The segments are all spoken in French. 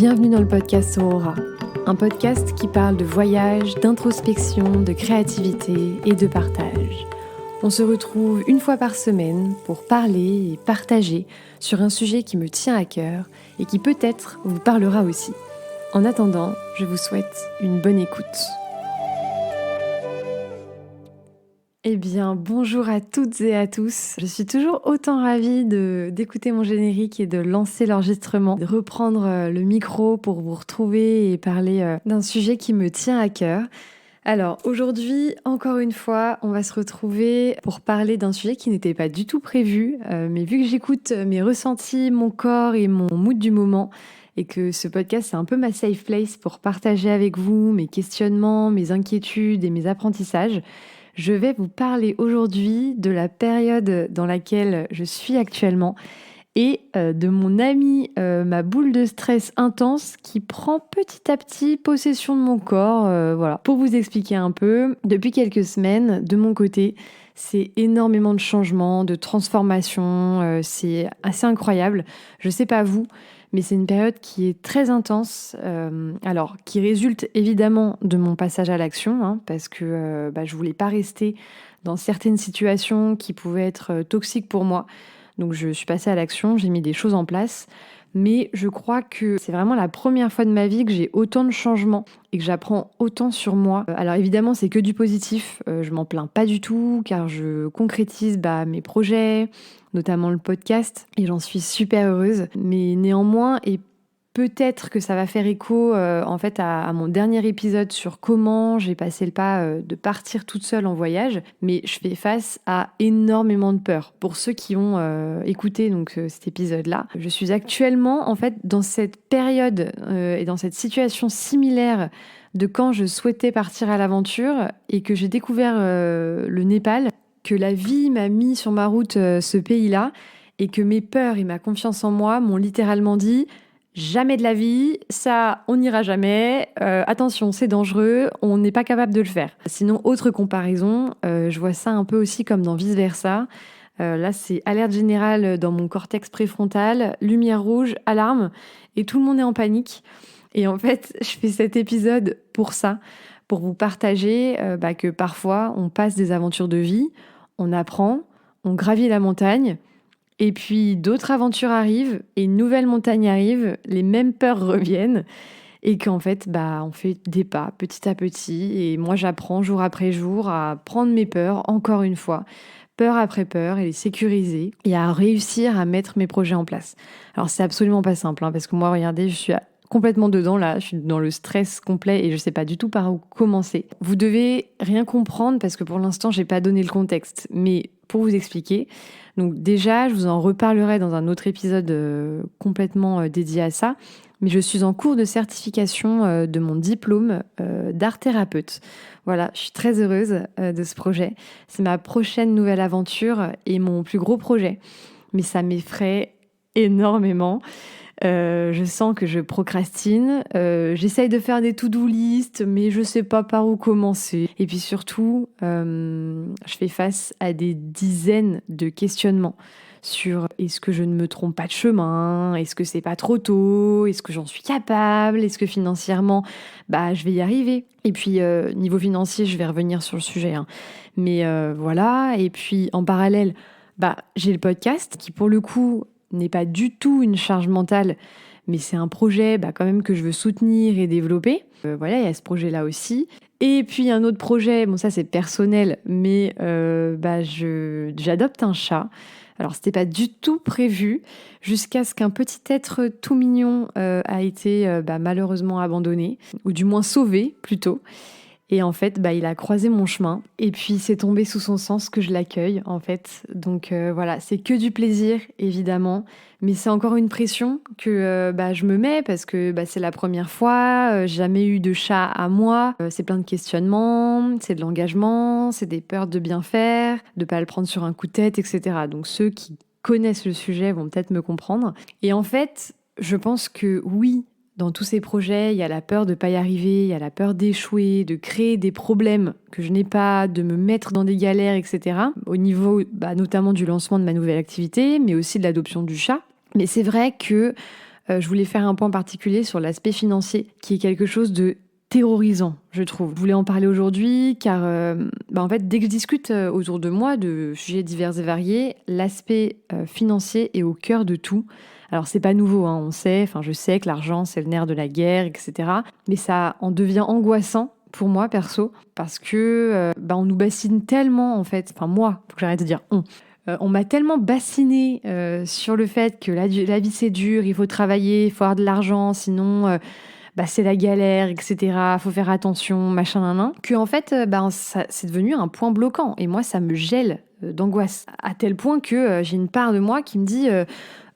Bienvenue dans le podcast Aurora, un podcast qui parle de voyage, d'introspection, de créativité et de partage. On se retrouve une fois par semaine pour parler et partager sur un sujet qui me tient à cœur et qui peut-être vous parlera aussi. En attendant, je vous souhaite une bonne écoute. Eh bien, bonjour à toutes et à tous. Je suis toujours autant ravie d'écouter mon générique et de lancer l'enregistrement, de reprendre le micro pour vous retrouver et parler d'un sujet qui me tient à cœur. Alors, aujourd'hui, encore une fois, on va se retrouver pour parler d'un sujet qui n'était pas du tout prévu, mais vu que j'écoute mes ressentis, mon corps et mon mood du moment, et que ce podcast, c'est un peu ma safe place pour partager avec vous mes questionnements, mes inquiétudes et mes apprentissages, je vais vous parler aujourd'hui de la période dans laquelle je suis actuellement et de mon amie, ma boule de stress intense qui prend petit à petit possession de mon corps. Voilà. Pour vous expliquer un peu, depuis quelques semaines, de mon côté, c'est énormément de changements, de transformations, c'est assez incroyable. Je sais pas vous, mais c'est une période qui est très intense, alors qui résulte évidemment de mon passage à l'action, hein, parce que je voulais pas rester dans certaines situations qui pouvaient être toxiques pour moi. Donc je suis passée à l'action, j'ai mis des choses en place, mais je crois que c'est vraiment la première fois de ma vie que j'ai autant de changements et que j'apprends autant sur moi. Alors évidemment, c'est que du positif, je m'en plains pas du tout car je concrétise mes projets, notamment le podcast, et j'en suis super heureuse. Mais néanmoins, et peut-être que ça va faire écho en fait à mon dernier épisode sur comment j'ai passé le pas de partir toute seule en voyage, mais je fais face à énormément de peur. Pour ceux qui ont écouté donc cet épisode-là, je suis actuellement en fait dans cette période et dans cette situation similaire de quand je souhaitais partir à l'aventure et que j'ai découvert le Népal, que la vie m'a mis sur ma route ce pays-là et que mes peurs et ma confiance en moi m'ont littéralement dit jamais de la vie, ça on n'ira jamais, attention c'est dangereux, on n'est pas capable de le faire. Sinon, autre comparaison, je vois ça un peu aussi comme dans Vice Versa. Là c'est alerte générale dans mon cortex préfrontal, lumière rouge, alarme, et tout le monde est en panique. Et en fait, je fais cet épisode pour ça, pour vous partager que parfois on passe des aventures de vie, on apprend, on gravit la montagne, et puis d'autres aventures arrivent, et une nouvelle montagne arrive, les mêmes peurs reviennent, et qu'en fait, on fait des pas petit à petit, et moi j'apprends jour après jour à prendre mes peurs, encore une fois, peur après peur, et les sécuriser, et à réussir à mettre mes projets en place. Alors c'est absolument pas simple, hein, parce que moi, regardez, je suis complètement dedans là, je suis dans le stress complet et je sais pas du tout par où commencer. Vous devez rien comprendre parce que pour l'instant j'ai pas donné le contexte, mais pour vous expliquer, donc déjà je vous en reparlerai dans un autre épisode complètement dédié à ça, mais je suis en cours de certification de mon diplôme d'art thérapeute. Voilà, je suis très heureuse de ce projet. C'est ma prochaine nouvelle aventure et mon plus gros projet, mais ça m'effraie énormément. Je sens que je procrastine, j'essaye de faire des to-do list, mais je sais pas par où commencer. Et puis surtout, je fais face à des dizaines de questionnements sur est-ce que je ne me trompe pas de chemin, est-ce que c'est pas trop tôt, est-ce que j'en suis capable, est-ce que financièrement, je vais y arriver. Et puis niveau financier, je vais revenir sur le sujet, hein. Mais voilà, et puis en parallèle, j'ai le podcast qui pour le coup n'est pas du tout une charge mentale, mais c'est un projet quand même que je veux soutenir et développer. Voilà, il y a ce projet-là aussi. Et puis un autre projet, bon ça c'est personnel, mais j'adopte un chat. Alors c'était pas du tout prévu, jusqu'à ce qu'un petit être tout mignon a été malheureusement abandonné, ou du moins sauvé plutôt. Et en fait, il a croisé mon chemin. Et puis, c'est tombé sous son sens que je l'accueille, en fait. Donc voilà, c'est que du plaisir, évidemment. Mais c'est encore une pression que je me mets parce que c'est la première fois. J'ai jamais eu de chat à moi. C'est plein de questionnements, c'est de l'engagement, c'est des peurs de bien faire, de pas le prendre sur un coup de tête, etc. Donc ceux qui connaissent le sujet vont peut-être me comprendre. Et en fait, je pense que oui, dans tous ces projets, il y a la peur de ne pas y arriver, il y a la peur d'échouer, de créer des problèmes que je n'ai pas, de me mettre dans des galères, etc. Au niveau notamment du lancement de ma nouvelle activité, mais aussi de l'adoption du chat. Mais c'est vrai que je voulais faire un point particulier sur l'aspect financier, qui est quelque chose de terrorisant, je trouve. Je voulais en parler aujourd'hui car, en fait, dès que je discute autour de moi de sujets divers et variés, l'aspect financier est au cœur de tout. Alors, c'est pas nouveau, hein, on sait, enfin, je sais que l'argent, c'est le nerf de la guerre, etc. Mais ça en devient angoissant pour moi, perso, parce que on nous bassine tellement, en fait, enfin, moi, faut que j'arrête de dire on. On m'a tellement bassiné sur le fait que la vie c'est dur, il faut travailler, il faut avoir de l'argent, sinon c'est la galère, etc. Faut faire attention, machin, nan, nan. Que en fait, c'est devenu un point bloquant. Et moi, ça me gèle d'angoisse. À tel point que j'ai une part de moi qui me dit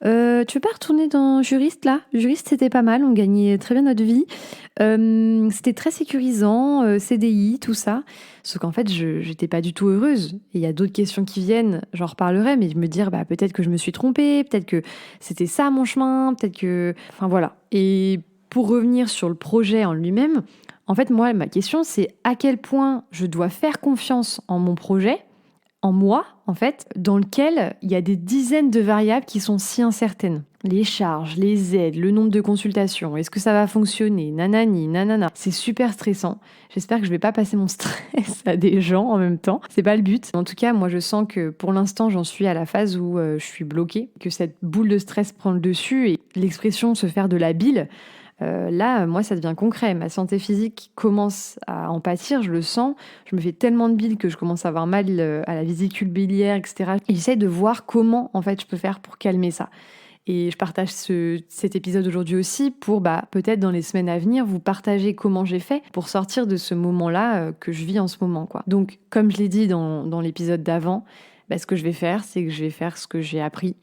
tu veux pas retourner dans juriste là? Juriste, c'était pas mal, on gagnait très bien notre vie. C'était très sécurisant, CDI, tout ça. Sauf qu'en fait, j'étais pas du tout heureuse. Et il y a d'autres questions qui viennent, j'en reparlerai, mais de me dire peut-être que je me suis trompée, peut-être que c'était ça mon chemin, peut-être que. Enfin voilà. Et pour revenir sur le projet en lui-même, en fait, moi, ma question, c'est à quel point je dois faire confiance en mon projet, en moi, en fait, dans lequel il y a des dizaines de variables qui sont si incertaines. Les charges, les aides, le nombre de consultations, est-ce que ça va fonctionner, nanani, nanana. C'est super stressant. J'espère que je vais pas passer mon stress à des gens en même temps. C'est pas le but. En tout cas, moi, je sens que pour l'instant, j'en suis à la phase où je suis bloquée, que cette boule de stress prend le dessus et l'expression se faire de la bile. Là, moi, ça devient concret. Ma santé physique commence à en pâtir, je le sens. Je me fais tellement de bile que je commence à avoir mal à la vésicule biliaire, etc. Et j'essaie de voir comment, en fait, je peux faire pour calmer ça. Et je partage cet épisode aujourd'hui aussi pour, peut-être dans les semaines à venir, vous partager comment j'ai fait pour sortir de ce moment-là que je vis en ce moment, quoi. Donc, comme je l'ai dit dans l'épisode d'avant, ce que je vais faire, c'est que je vais faire ce que j'ai appris.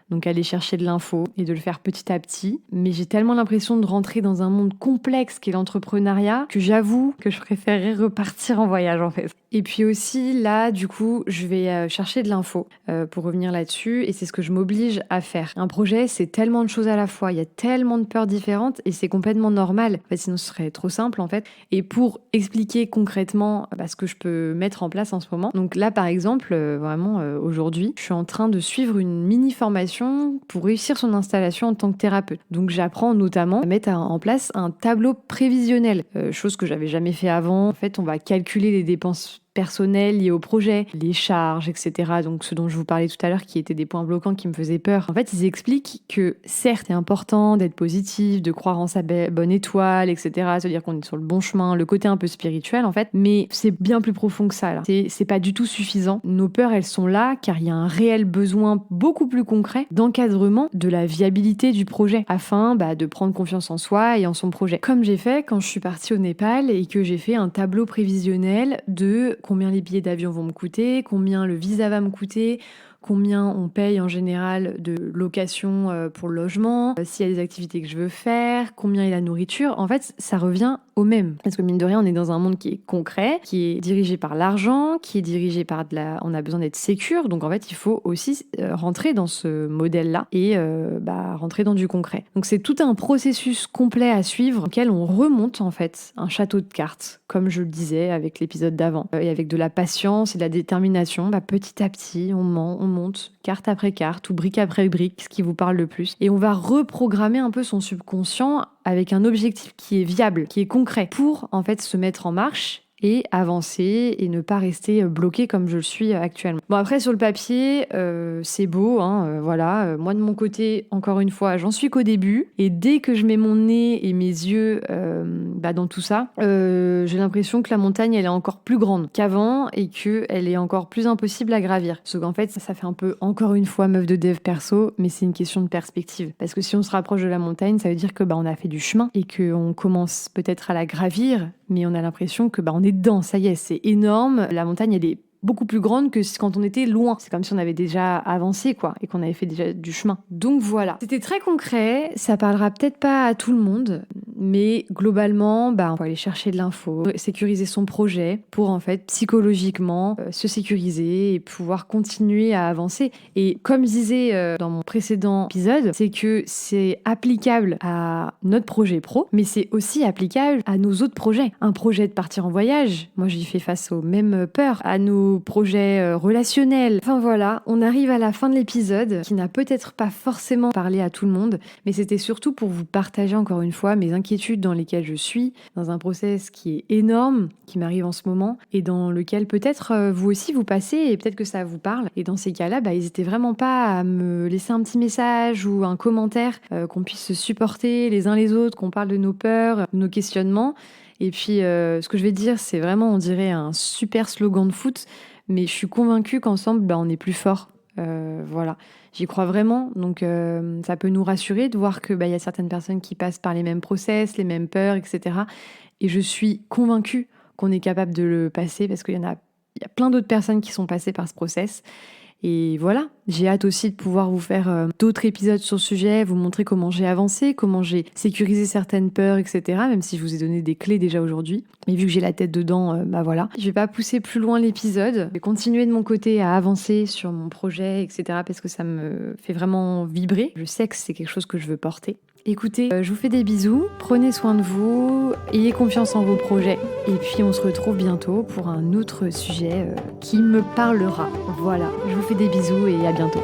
Donc aller chercher de l'info et de le faire petit à petit. Mais j'ai tellement l'impression de rentrer dans un monde complexe qu'est l'entrepreneuriat que j'avoue que je préférerais repartir en voyage en fait. Et puis aussi là, du coup, je vais chercher de l'info pour revenir là-dessus et c'est ce que je m'oblige à faire. Un projet, c'est tellement de choses à la fois, il y a tellement de peurs différentes et c'est complètement normal. En fait, sinon ce serait trop simple en fait. Et pour expliquer concrètement ce que je peux mettre en place en ce moment. Donc là, par exemple, aujourd'hui, je suis en train de suivre une mini formation pour réussir son installation en tant que thérapeute. Donc j'apprends notamment à mettre en place un tableau prévisionnel, chose que j'avais jamais fait avant. En fait, on va calculer les dépenses personnelles liées au projet, les charges, etc. Donc ce dont je vous parlais tout à l'heure qui étaient des points bloquants qui me faisaient peur. En fait, ils expliquent que certes, c'est important d'être positif, de croire en sa bonne étoile, etc. C'est-à-dire qu'on est sur le bon chemin, le côté un peu spirituel en fait, mais c'est bien plus profond que ça là. C'est pas du tout suffisant. Nos peurs, elles sont là car il y a un réel besoin beaucoup plus concret d'encadrement de la viabilité du projet afin de prendre confiance en soi et en son projet. Comme j'ai fait quand je suis partie au Népal et que j'ai fait un tableau prévisionnel de combien les billets d'avion vont me coûter, combien le visa va me coûter, combien on paye en général de location pour le logement, s'il y a des activités que je veux faire, combien est la nourriture. En fait, ça revient au même. Parce que mine de rien, on est dans un monde qui est concret, qui est dirigé par l'argent, qui est dirigé par on a besoin d'être sécure. Donc en fait, il faut aussi rentrer dans ce modèle-là et rentrer dans du concret. Donc c'est tout un processus complet à suivre, auquel on remonte en fait un château de cartes, comme je le disais avec l'épisode d'avant. Et avec de la patience et de la détermination, petit à petit, on monte carte après carte ou brique après brique, ce qui vous parle le plus. Et on va reprogrammer un peu son subconscient avec un objectif qui est viable, qui est concret, pour en fait se mettre en marche et avancer et ne pas rester bloqué comme je le suis actuellement. Bon, après sur le papier, c'est beau, voilà. Moi de mon côté, encore une fois, j'en suis qu'au début et dès que je mets mon nez et mes yeux dans tout ça, j'ai l'impression que la montagne elle est encore plus grande qu'avant et qu'elle est encore plus impossible à gravir. Parce qu'en fait, ça fait un peu, encore une fois, meuf de dev perso, mais c'est une question de perspective. Parce que si on se rapproche de la montagne, ça veut dire que on a fait du chemin et qu'on commence peut-être à la gravir, mais on a l'impression que on est dedans, ça y est, c'est énorme. La montagne, elle est beaucoup plus grande que quand on était loin. C'est comme si on avait déjà avancé, quoi, et qu'on avait fait déjà du chemin. Donc voilà. C'était très concret, ça parlera peut-être pas à tout le monde. Mais globalement, on peut aller chercher de l'info, sécuriser son projet pour en fait psychologiquement se sécuriser et pouvoir continuer à avancer. Et comme je disais dans mon précédent épisode, c'est que c'est applicable à notre projet pro, mais c'est aussi applicable à nos autres projets. Un projet de partir en voyage, moi j'y fais face aux mêmes peurs, à nos projets relationnels. Enfin voilà, on arrive à la fin de l'épisode qui n'a peut-être pas forcément parlé à tout le monde, mais c'était surtout pour vous partager encore une fois mes inquiétudes dans lesquelles je suis, dans un process qui est énorme, qui m'arrive en ce moment, et dans lequel peut-être vous aussi vous passez, et peut-être que ça vous parle. Et dans ces cas-là, n'hésitez vraiment pas à me laisser un petit message ou un commentaire, qu'on puisse se supporter les uns les autres, qu'on parle de nos peurs, de nos questionnements. Et puis, ce que je vais dire, c'est vraiment, on dirait, un super slogan de foot, mais je suis convaincue qu'ensemble, on est plus fort. Voilà, j'y crois vraiment. Donc, ça peut nous rassurer de voir que y a certaines personnes qui passent par les mêmes process, les mêmes peurs, etc. Et je suis convaincue qu'on est capable de le passer parce qu'il y a plein d'autres personnes qui sont passées par ce process. Et voilà, j'ai hâte aussi de pouvoir vous faire d'autres épisodes sur le sujet, vous montrer comment j'ai avancé, comment j'ai sécurisé certaines peurs, etc. Même si je vous ai donné des clés déjà aujourd'hui. Mais vu que j'ai la tête dedans, voilà. Je vais pas pousser plus loin l'épisode. Je vais continuer de mon côté à avancer sur mon projet, etc. Parce que ça me fait vraiment vibrer. Je sais que c'est quelque chose que je veux porter. Écoutez, je vous fais des bisous, prenez soin de vous, ayez confiance en vos projets. Et puis on se retrouve bientôt pour un autre sujet qui me parlera. Voilà, je vous fais des bisous et à bientôt.